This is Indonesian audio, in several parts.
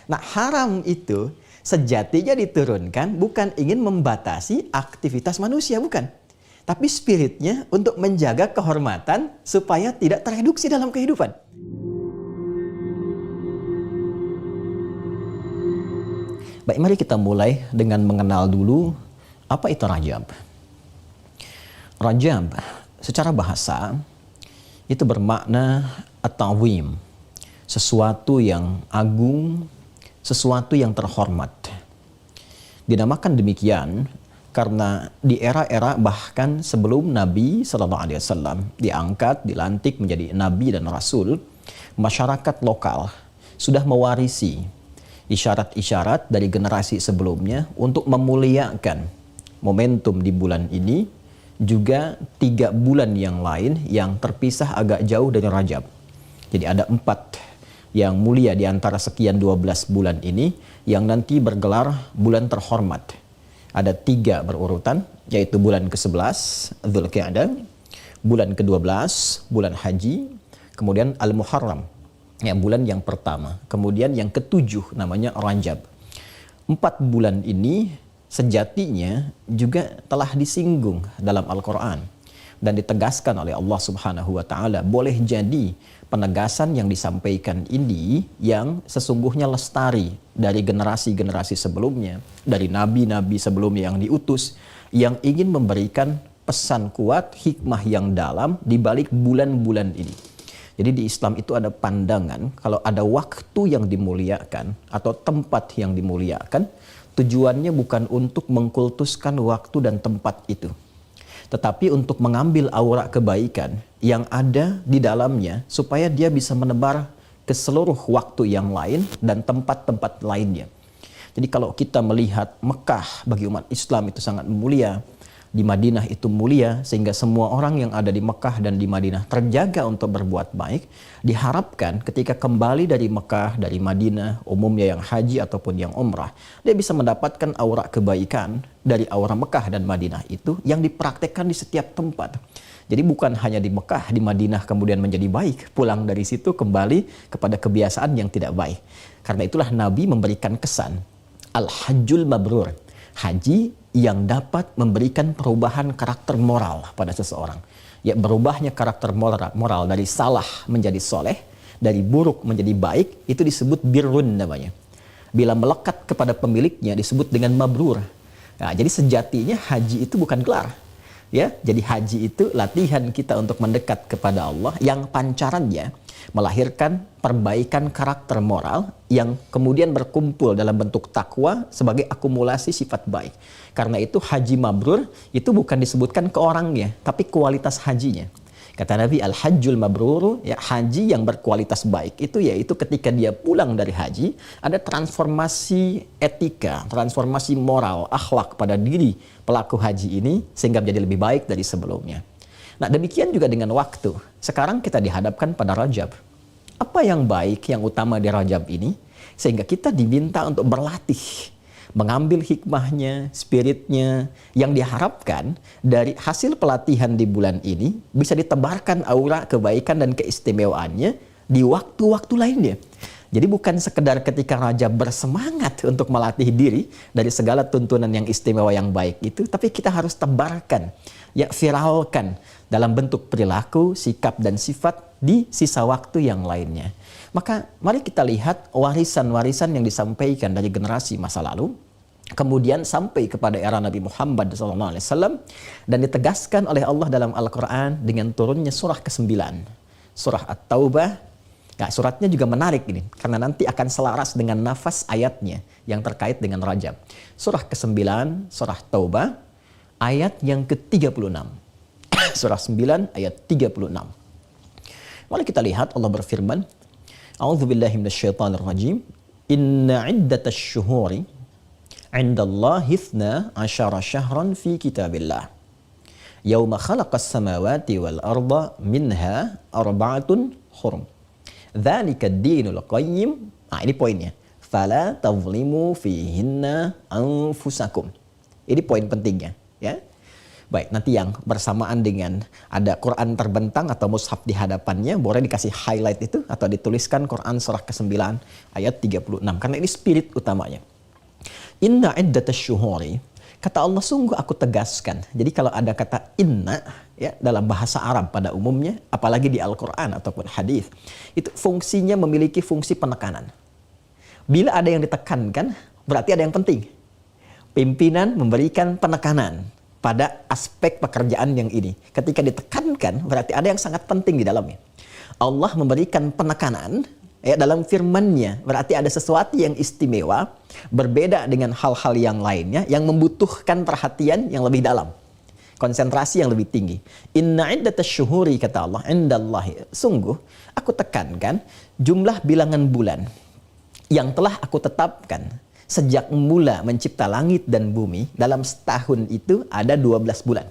Nah, haram itu sejatinya diturunkan bukan ingin membatasi aktivitas manusia, bukan. Tapi spiritnya untuk menjaga kehormatan supaya tidak tereduksi dalam kehidupan. Baik, mari kita mulai dengan mengenal dulu apa itu Rajab. Rajab secara bahasa itu bermakna at-ta'zim, sesuatu yang agung, sesuatu yang terhormat. Dinamakan demikian karena di era-era bahkan sebelum Nabi SAW diangkat, dilantik menjadi Nabi dan Rasul, masyarakat lokal sudah mewarisi isyarat-isyarat dari generasi sebelumnya untuk memuliakan momentum di bulan ini, juga 3 bulan yang lain yang terpisah agak jauh dari Rajab. Jadi ada 4 yang mulia di antara sekian 12 bulan ini yang nanti bergelar bulan terhormat. Ada 3 berurutan, yaitu bulan ke-11 Dzulqa'dah, bulan ke-12 bulan Haji, kemudian Al-Muharram, ya, bulan yang pertama, kemudian yang ke-7 namanya Rajab. 4 bulan ini sejatinya juga telah disinggung dalam Al-Quran dan ditegaskan oleh Allah Subhanahu wa Ta'ala. Boleh jadi penegasan yang disampaikan ini yang sesungguhnya lestari dari generasi-generasi sebelumnya, dari nabi-nabi sebelumnya yang diutus, yang ingin memberikan pesan kuat, hikmah yang dalam di balik bulan-bulan ini. Jadi di Islam itu ada pandangan kalau ada waktu yang dimuliakan atau tempat yang dimuliakan, tujuannya bukan untuk mengkultuskan waktu dan tempat itu, tetapi untuk mengambil aura kebaikan yang ada di dalamnya supaya dia bisa menebar ke seluruh waktu yang lain dan tempat-tempat lainnya. Jadi kalau kita melihat Mekah bagi umat Islam itu sangat mulia, di Madinah itu mulia, sehingga semua orang yang ada di Mekah dan di Madinah terjaga untuk berbuat baik. Diharapkan ketika kembali dari Mekah, dari Madinah, umumnya yang haji ataupun yang umrah, dia bisa mendapatkan aura kebaikan dari aura Mekah dan Madinah itu yang dipraktekkan di setiap tempat. Jadi bukan hanya di Mekah, di Madinah kemudian menjadi baik, pulang dari situ kembali kepada kebiasaan yang tidak baik. Karena itulah Nabi memberikan kesan Al-Hajjul Mabrur, haji yang dapat memberikan perubahan karakter moral pada seseorang. Ya, berubahnya karakter moral dari salah menjadi soleh, dari buruk menjadi baik, itu disebut birrun namanya. Bila melekat kepada pemiliknya disebut dengan mabrur. Nah, jadi sejatinya haji itu bukan gelar. Ya, jadi haji itu latihan kita untuk mendekat kepada Allah yang pancarannya melahirkan perbaikan karakter moral yang kemudian berkumpul dalam bentuk takwa sebagai akumulasi sifat baik. Karena itu haji mabrur itu bukan disebutkan ke orangnya, tapi kualitas hajinya. Kata Nabi, al-hajjul mabrur, ya, haji yang berkualitas baik itu yaitu ketika dia pulang dari haji ada transformasi etika, transformasi moral, akhlak pada diri pelaku haji ini sehingga menjadi lebih baik dari sebelumnya. Nah, demikian juga dengan waktu. Sekarang kita dihadapkan pada Rajab. Apa yang baik, yang utama di Rajab ini? Sehingga kita diminta untuk berlatih, mengambil hikmahnya, spiritnya, yang diharapkan dari hasil pelatihan di bulan ini bisa ditebarkan aura kebaikan dan keistimewaannya di waktu-waktu lainnya. Jadi bukan sekedar ketika Rajab bersemangat untuk melatih diri dari segala tuntunan yang istimewa yang baik itu, tapi kita harus tebarkan, ya, viralkan dalam bentuk perilaku, sikap, dan sifat di sisa waktu yang lainnya. Maka mari kita lihat warisan-warisan yang disampaikan dari generasi masa lalu, kemudian sampai kepada era Nabi Muhammad SAW, dan ditegaskan oleh Allah dalam Al-Quran dengan turunnya surah ke-9, surah At-Taubah. Nah, suratnya juga menarik ini, karena nanti akan selaras dengan nafas ayatnya yang terkait dengan Rajab. Surah ke-9, surah Taubah, ayat yang ke-36. Surah 9 ayat 36. Mari kita lihat Allah berfirman, A'udzubillahi minasyaitonirrajim. Inna iddatasy syuhuri 'indallahi 12 syahran fi kitabillah. Yauma khalaqas samawati wal arda minha arba'atun hurum. Dzalika ad-dinul qayyim. Nah, ini poinnya. Fala tazlimu fihinna anfusakum. Ini poin pentingnya, ya. Baik, nanti yang bersamaan dengan ada Quran terbentang atau mushaf di hadapannya, boleh dikasih highlight itu atau dituliskan Quran surah ke-9 ayat 36. Karena ini spirit utamanya. Inna iddatasy-syuhuri, kata Allah, sungguh aku tegaskan. Jadi kalau ada kata inna ya dalam bahasa Arab pada umumnya, apalagi di Al-Quran ataupun hadis, itu fungsinya memiliki fungsi penekanan. Bila ada yang ditekankan, berarti ada yang penting. Pimpinan memberikan penekanan pada aspek pekerjaan yang ini. Ketika ditekankan, berarti ada yang sangat penting di dalamnya. Allah memberikan penekanan ya, dalam firman-Nya, berarti ada sesuatu yang istimewa, berbeda dengan hal-hal yang lainnya, yang membutuhkan perhatian yang lebih dalam, konsentrasi yang lebih tinggi. Inna iddatasy-syuhuri, kata Allah, indallahi, sungguh aku tekankan jumlah bilangan bulan yang telah aku tetapkan sejak mula mencipta langit dan bumi. Dalam setahun itu ada 12 bulan.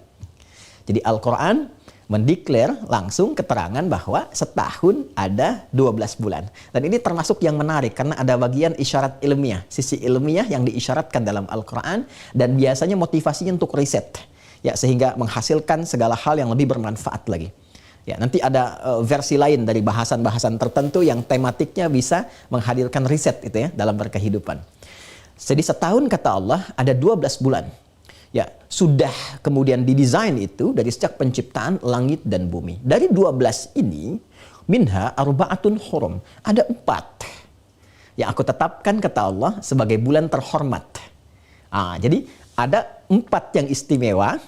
Jadi Al-Quran mendeklar langsung keterangan bahwa setahun ada 12 bulan. Dan ini termasuk yang menarik karena ada bagian isyarat ilmiah, sisi ilmiah yang diisyaratkan dalam Al-Quran, dan biasanya motivasinya untuk riset, ya, sehingga menghasilkan segala hal yang lebih bermanfaat lagi. Ya, nanti ada versi lain dari bahasan-bahasan tertentu yang tematiknya bisa menghadirkan riset itu ya dalam berkehidupan. Jadi setahun, kata Allah, ada 12 bulan. Ya, sudah kemudian didesain itu dari sejak penciptaan langit dan bumi. Dari 12 ini, minha arba'atun hurum. Ada 4 yang aku tetapkan, kata Allah, sebagai bulan terhormat. Jadi ada 4 yang istimewa,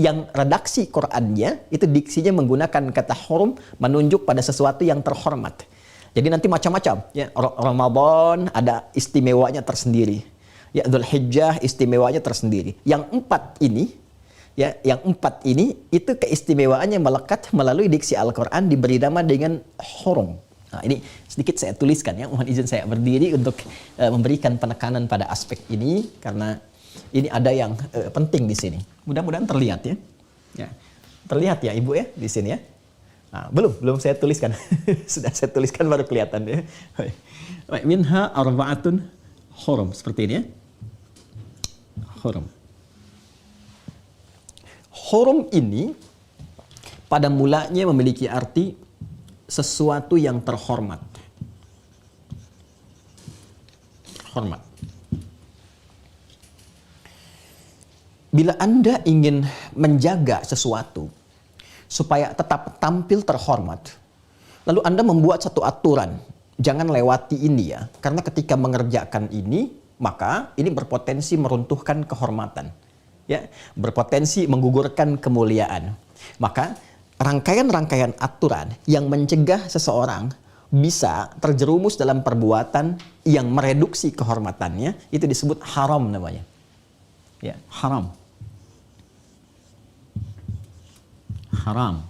yang redaksi Qur'annya itu diksinya menggunakan kata hurum, menunjuk pada sesuatu yang terhormat. Jadi nanti macam-macam, ya, Ramadan ada istimewanya tersendiri, ya, Dzulhijjah istimewanya tersendiri. Yang 4 ini, ya, yang 4 ini itu keistimewaannya melekat melalui diksi Al-Quran, diberi nama dengan hurum. Nah, ini sedikit saya tuliskan ya, mohon izin saya berdiri untuk memberikan penekanan pada aspek ini karena ini ada yang penting di sini. Mudah-mudahan terlihat ya. Ya, terlihat ya Ibu ya di sini ya. Nah, belum saya tuliskan. Sudah saya tuliskan baru kelihatan ya. Baik, minha arba'atun hurum, seperti ini ya. Hurum. Hurum ini pada mulanya memiliki arti sesuatu yang terhormat. Hormat. Bila Anda ingin menjaga sesuatu supaya tetap tampil terhormat, lalu Anda membuat satu aturan, jangan lewati ini ya, karena ketika mengerjakan ini, maka ini berpotensi meruntuhkan kehormatan, ya, berpotensi menggugurkan kemuliaan. Maka rangkaian-rangkaian aturan yang mencegah seseorang bisa terjerumus dalam perbuatan yang mereduksi kehormatannya, itu disebut haram namanya. Ya, haram. Haram.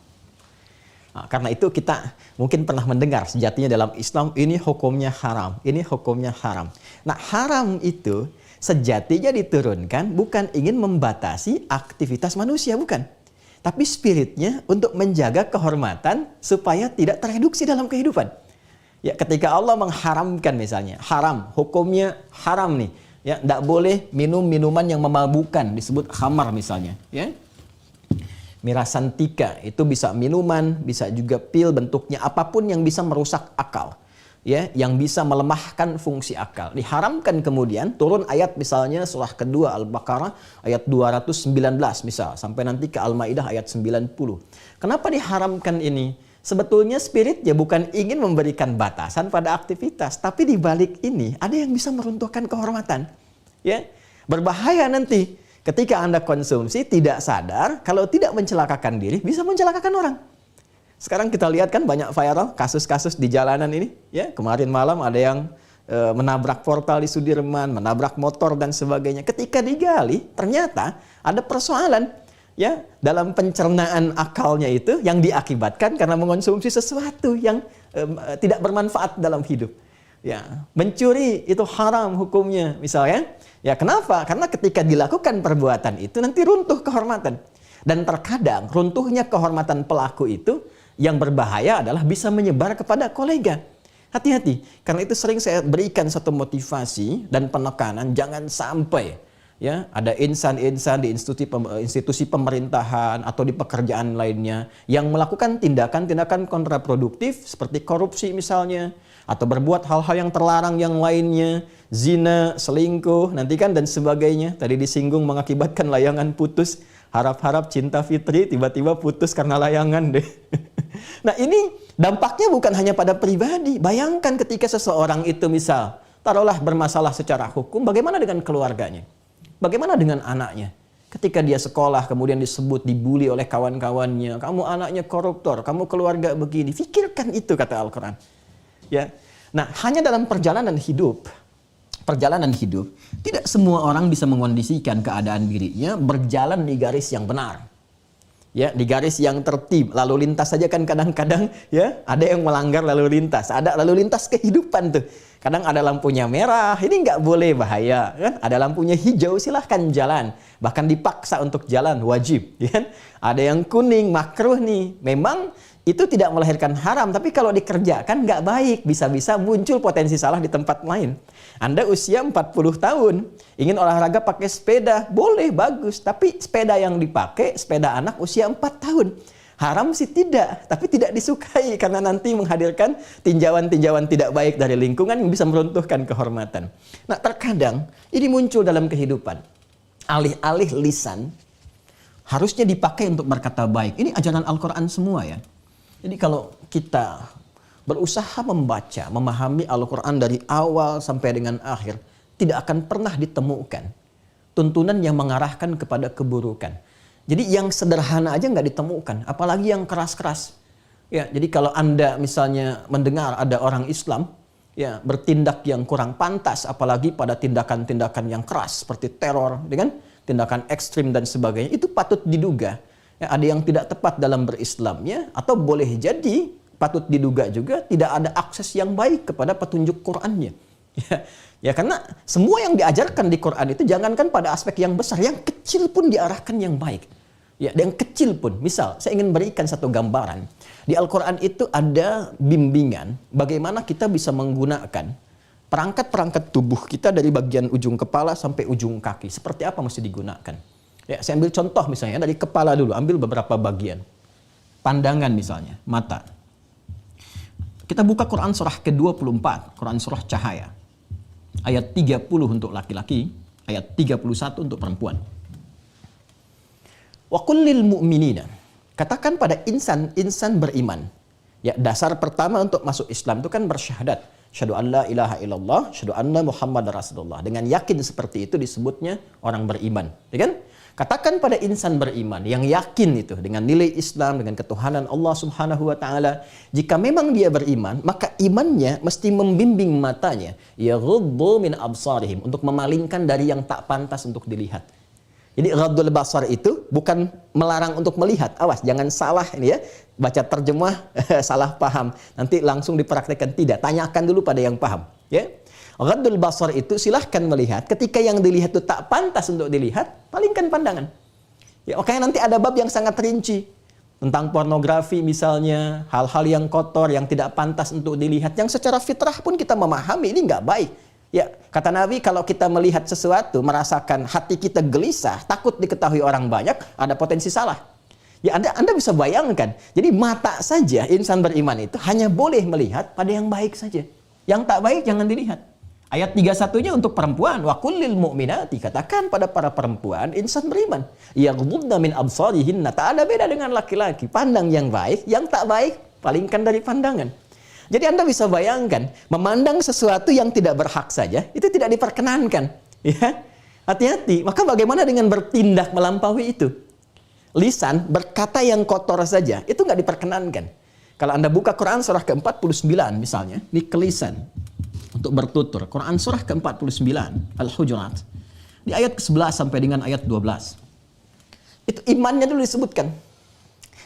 Nah, karena itu kita mungkin pernah mendengar sejatinya dalam Islam ini hukumnya haram, ini hukumnya haram. Nah, haram itu sejatinya diturunkan bukan ingin membatasi aktivitas manusia, bukan. Tapi spiritnya untuk menjaga kehormatan supaya tidak tereduksi dalam kehidupan. Ya, ketika Allah mengharamkan misalnya, haram, hukumnya haram nih. Ya, tidak boleh minum minuman yang memabukkan, disebut khamar misalnya, ya. Mirasantika itu bisa minuman, bisa juga pil, bentuknya apapun yang bisa merusak akal, ya, yang bisa melemahkan fungsi akal. Diharamkan, kemudian turun ayat misalnya surah kedua Al-Baqarah ayat 219 misal, sampai nanti ke Al-Maidah ayat 90. Kenapa diharamkan ini? Sebetulnya spiritnya bukan ingin memberikan batasan pada aktivitas, tapi di balik ini ada yang bisa meruntuhkan kehormatan, ya. Berbahaya nanti. Ketika Anda konsumsi tidak sadar, kalau tidak mencelakakan diri, bisa mencelakakan orang. Sekarang kita lihat kan banyak viral kasus-kasus di jalanan ini. Ya, kemarin malam ada yang menabrak portal di Sudirman, menabrak motor dan sebagainya. Ketika digali, ternyata ada persoalan ya dalam pencernaan akalnya itu yang diakibatkan karena mengonsumsi sesuatu yang tidak bermanfaat dalam hidup. Ya, mencuri itu haram hukumnya misalnya. Ya, kenapa? Karena ketika dilakukan perbuatan itu nanti runtuh kehormatan. Dan terkadang runtuhnya kehormatan pelaku itu yang berbahaya adalah bisa menyebar kepada kolega. Hati-hati. Karena itu sering saya berikan satu motivasi dan penekanan, jangan sampai Ya, ada insan-insan di institusi pemerintahan atau di pekerjaan lainnya yang melakukan tindakan-tindakan kontraproduktif seperti korupsi misalnya, atau berbuat hal-hal yang terlarang yang lainnya, zina, selingkuh, nanti kan dan sebagainya. Tadi disinggung mengakibatkan layangan putus, harap-harap cinta fitri tiba-tiba putus karena layangan deh. Nah, ini dampaknya bukan hanya pada pribadi. Bayangkan ketika seseorang itu misal, taruhlah bermasalah secara hukum, bagaimana dengan keluarganya? Bagaimana dengan anaknya? Ketika dia sekolah kemudian disebut, dibully oleh kawan-kawannya, kamu anaknya koruptor, kamu keluarga begini. Pikirkan itu, kata Al-Quran. Ya. Nah, hanya dalam perjalanan hidup, tidak semua orang bisa mengondisikan keadaan dirinya berjalan di garis yang benar. Ya, di garis yang tertib. Lalu lintas saja kan kadang-kadang ya ada yang melanggar lalu lintas. Ada lalu lintas kehidupan tuh. Kadang ada lampunya merah, ini nggak boleh, bahaya kan? Ada lampunya hijau, silahkan jalan. Bahkan dipaksa untuk jalan, wajib. Ya? Ada yang kuning, makruh nih. Memang itu tidak melahirkan haram, tapi kalau dikerjakan nggak baik. Bisa-bisa muncul potensi salah di tempat lain. Anda usia 40 tahun, ingin olahraga pakai sepeda, boleh, bagus. Tapi sepeda yang dipakai, sepeda anak usia 4 tahun. Haram sih tidak, tapi tidak disukai karena nanti menghadirkan tinjauan-tinjauan tidak baik dari lingkungan yang bisa meruntuhkan kehormatan. Nah, terkadang ini muncul dalam kehidupan. Alih-alih lisan harusnya dipakai untuk berkata baik. Ini ajaran Al-Quran semua ya. Jadi kalau kita berusaha membaca, memahami Al-Quran dari awal sampai dengan akhir, tidak akan pernah ditemukan tuntunan yang mengarahkan kepada keburukan. Jadi yang sederhana aja nggak ditemukan, apalagi yang keras-keras. Ya, jadi kalau Anda misalnya mendengar ada orang Islam ya bertindak yang kurang pantas, apalagi pada tindakan-tindakan yang keras seperti teror, dengan tindakan ekstrim dan sebagainya, itu patut diduga ya, ada yang tidak tepat dalam berislamnya, atau boleh jadi patut diduga juga tidak ada akses yang baik kepada petunjuk Qur'annya. Ya, karena semua yang diajarkan di Quran itu jangankan pada aspek yang besar, yang kecil pun diarahkan yang baik. Ya, yang kecil pun. Misal, saya ingin berikan satu gambaran. Di Al-Quran itu ada bimbingan bagaimana kita bisa menggunakan perangkat-perangkat tubuh kita dari bagian ujung kepala sampai ujung kaki. Seperti apa mesti digunakan. Ya, saya ambil contoh misalnya dari kepala dulu, ambil beberapa bagian. Pandangan misalnya, mata. Kita buka Quran surah ke-24, Quran surah Cahaya. Ayat 30 untuk laki-laki, ayat 31 untuk perempuan. Wa qul lil mu'minina, katakan pada insan beriman. Ya, dasar pertama untuk masuk Islam itu kan bersyahadat. Syahadu an la ilaha illallah, syahadu anna Muhammad Rasulullah. Dengan yakin seperti itu disebutnya orang beriman. Ya kan? Katakan pada insan beriman yang yakin itu dengan nilai Islam, dengan ketuhanan Allah Subhanahu wa taala, jika memang dia beriman, maka imannya mesti membimbing matanya, yaghuddu min absarihim, untuk memalingkan dari yang tak pantas untuk dilihat. Jadi ghaddul basar itu bukan melarang untuk melihat. Awas, jangan salah ini ya. Baca terjemah salah paham. Nanti langsung dipraktekkan, tidak. Tanyakan dulu pada yang paham, ya. Ghaddul basar itu silahkan melihat. Ketika yang dilihat itu tak pantas untuk dilihat, palingkan pandangan. Ya, oke, nanti ada bab yang sangat rinci tentang pornografi misalnya, hal-hal yang kotor yang tidak pantas untuk dilihat, yang secara fitrah pun kita memahami ini nggak baik. Ya, kata Nabi, kalau kita melihat sesuatu, merasakan hati kita gelisah, takut diketahui orang banyak, ada potensi salah. Ya, Anda bisa bayangkan. Jadi mata saja insan beriman itu hanya boleh melihat pada yang baik saja. Yang tak baik jangan dilihat. Ayat 31-nya untuk perempuan, wa kullil mu'minati, katakan pada para perempuan insan beriman, yaghdudna min absarihinna, tak ada beda dengan laki-laki, pandang yang baik, yang tak baik palingkan dari pandangan. Jadi Anda bisa bayangkan, memandang sesuatu yang tidak berhak saja itu tidak diperkenankan, ya. Hati-hati. Maka bagaimana dengan bertindak melampaui itu? Lisan berkata yang kotor saja itu nggak diperkenankan. Kalau Anda buka Quran surah ke-49 misalnya, ini kelisan untuk bertutur. Quran surah ke-49 Al-Hujurat, di ayat ke-11 sampai dengan ayat 12. Itu imannya dulu disebutkan.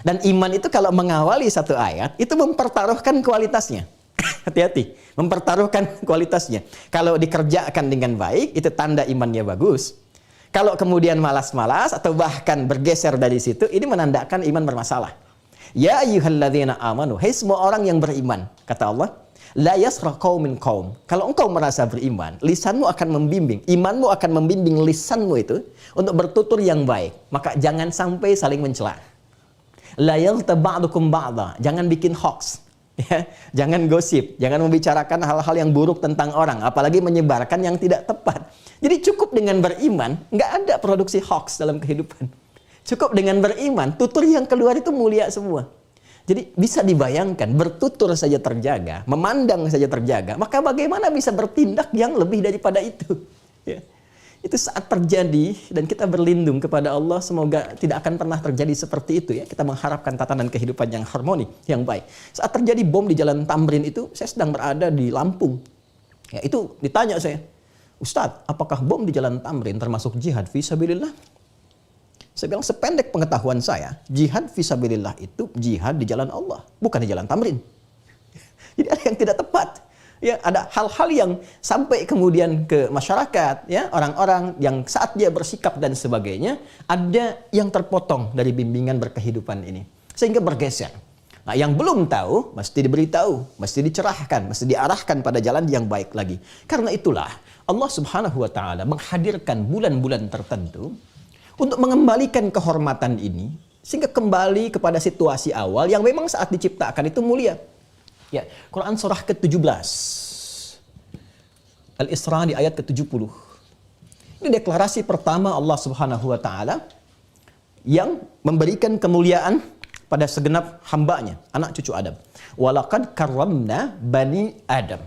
Dan iman itu kalau mengawali satu ayat, itu mempertaruhkan kualitasnya. Hati-hati, mempertaruhkan kualitasnya. Kalau dikerjakan dengan baik, itu tanda imannya bagus. Kalau kemudian malas-malas atau bahkan bergeser dari situ, ini menandakan iman bermasalah. Ya ayyuhalladzina amanu, hai semua orang yang beriman, kata Allah, La yasra qaumin qaum. Kalau engkau merasa beriman, lisanmu akan membimbing, imanmu akan membimbing lisanmu itu untuk bertutur yang baik. Maka jangan sampai saling mencela. La yaghtab ba'dukum ba'dha. Jangan bikin hoax. Ya, jangan gosip, jangan membicarakan hal-hal yang buruk tentang orang, apalagi menyebarkan yang tidak tepat. Jadi cukup dengan beriman, nggak ada produksi hoax dalam kehidupan. Cukup dengan beriman, tutur yang keluar itu mulia semua. Jadi bisa dibayangkan, bertutur saja terjaga, memandang saja terjaga, maka bagaimana bisa bertindak yang lebih daripada itu? Ya. Itu saat terjadi dan kita berlindung kepada Allah, semoga tidak akan pernah terjadi seperti itu ya. Kita mengharapkan tatanan kehidupan yang harmoni, yang baik. Saat terjadi bom di Jalan Tamrin itu, saya sedang berada di Lampung. Ya, itu ditanya saya, Ustadz, apakah bom di Jalan Tamrin termasuk jihad fisabilillah? Saya bilang sependek pengetahuan saya, jihad fisabilillah itu jihad di jalan Allah, bukan di Jalan Tamrin. Jadi ada yang tidak tepat. Ya, ada hal-hal yang sampai kemudian ke masyarakat, ya, orang-orang yang saat dia bersikap dan sebagainya, ada yang terpotong dari bimbingan berkehidupan ini. Sehingga bergeser. Nah, yang belum tahu, mesti diberitahu, mesti dicerahkan, mesti diarahkan pada jalan yang baik lagi. Karena itulah, Allah Subhanahu wa Ta'ala menghadirkan bulan-bulan tertentu untuk mengembalikan kehormatan ini, sehingga kembali kepada situasi awal yang memang saat diciptakan itu mulia. Ya, Quran surah ke-17. Al-Isra di ayat ke-70. Ini deklarasi pertama Allah Subhanahu wa Ta'ala yang memberikan kemuliaan pada segenap hambanya, anak cucu Adam. Walaqad karramna bani Adam.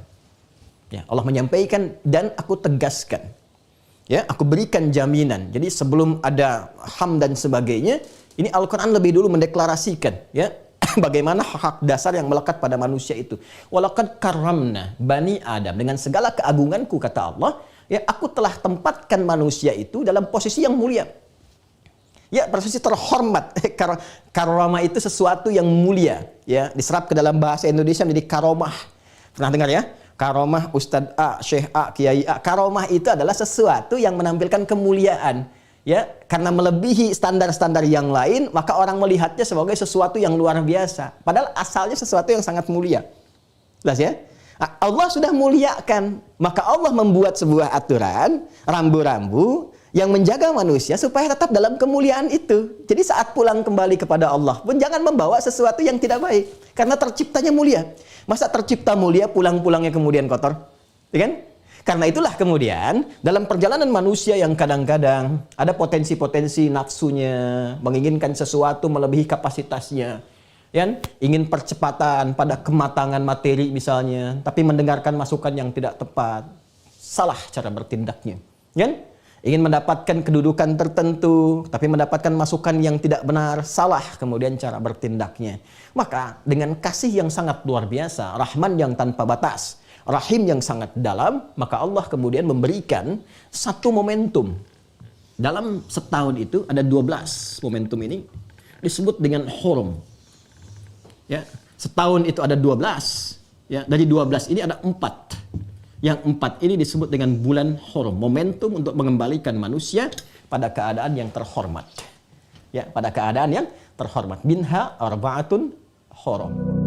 Ya, Allah menyampaikan dan aku tegaskan. Ya, aku berikan jaminan. Jadi sebelum ada ham dan sebagainya, ini Al-Quran lebih dulu mendeklarasikan, ya, bagaimana hak dasar yang melekat pada manusia itu. Walaqad karramna bani Adam. Dengan segala keagunganku, kata Allah, ya, aku telah tempatkan manusia itu dalam posisi yang mulia. Ya, posisi terhormat. Karomah itu sesuatu yang mulia. Ya, diserap ke dalam bahasa Indonesia menjadi karomah. Pernah dengar ya? Karomah Ustadz A, Syekh A, Kiai A. Karomah itu adalah sesuatu yang menampilkan kemuliaan. Ya, karena melebihi standar-standar yang lain, maka orang melihatnya sebagai sesuatu yang luar biasa. Padahal asalnya sesuatu yang sangat mulia. Jelas ya? Allah sudah muliakan, maka Allah membuat sebuah aturan, rambu-rambu, yang menjaga manusia supaya tetap dalam kemuliaan itu. Jadi saat pulang kembali kepada Allah pun jangan membawa sesuatu yang tidak baik. Karena terciptanya mulia. Masa tercipta mulia pulang-pulangnya kemudian kotor? Ya kan? Karena itulah kemudian dalam perjalanan manusia yang kadang-kadang ada potensi-potensi nafsunya, menginginkan sesuatu melebihi kapasitasnya, ya, ingin percepatan pada kematangan materi misalnya, tapi mendengarkan masukan yang tidak tepat, salah cara bertindaknya, ya. Ingin mendapatkan kedudukan tertentu, tapi mendapatkan masukan yang tidak benar, salah kemudian cara bertindaknya. Maka dengan kasih yang sangat luar biasa, Rahman yang tanpa batas, Rahim yang sangat dalam, maka Allah kemudian memberikan satu momentum. Dalam setahun itu ada 12 momentum ini disebut dengan hurum. Ya, setahun itu ada 12. Ya, dari 12 ini ada 4. Yang 4 ini disebut dengan bulan hurum, momentum untuk mengembalikan manusia pada keadaan yang terhormat. Ya, pada keadaan yang terhormat. Minha arba'atun hurum.